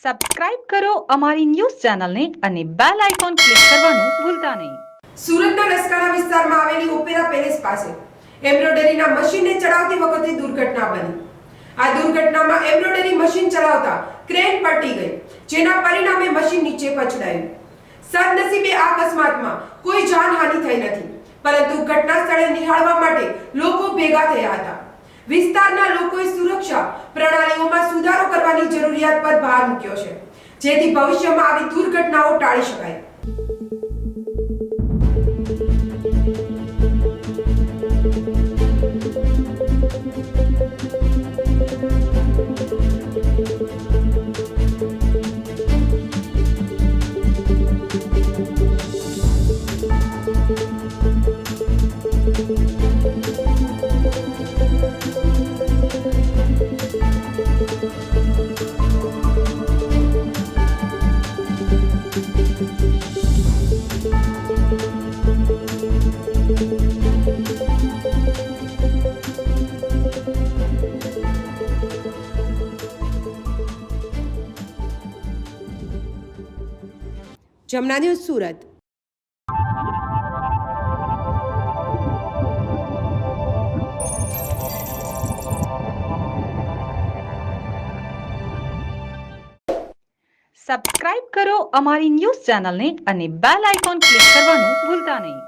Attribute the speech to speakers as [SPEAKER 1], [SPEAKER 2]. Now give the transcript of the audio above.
[SPEAKER 1] Subscribe કરો અમારી news ચેનલને અને બેલ આઇકોન ક્લિક કરવાનું ભૂલતા નહીં.
[SPEAKER 2] સુરતના નસકાણા વિસ્તારમાં આવેલી ઓપેરા પેલેસ પાસે એમ્બ્રોઇડરીના મશીનને ચડાવતી વખતે દુર્ઘટના બની. આ દુર્ઘટનામાં એમ્બ્રોઇડરી મશીન ચલાવતા ક્રેન પલટી ગઈ, જેના પરિણામે મશીન નીચે પછડાયું. સદનસીબે આ અકસ્માતમાં કોઈ જાનહાનિ થઈ નથી, પરંતુ ઘટના સ્થળે નિહાળવા માટે લોકો ભેગા થયા હતા. વિસ્તારના લોકોએ સુરક્ષા પ્રણાલીઓમાં સુધારો કરવાની જરૂરિયાત પર ભાર મૂક્યો છે, જેથી ભવિષ્યમાં આવી દુર્ઘટનાઓ ટાળી શકાય. જમના ન્યૂઝ સુરત.
[SPEAKER 1] સબસ્ક્રાઇબ કરો અમારી ન્યૂઝ ચેનલને અને બેલ આઇકોન ક્લિક કરવાનું ભૂલતા નહીં.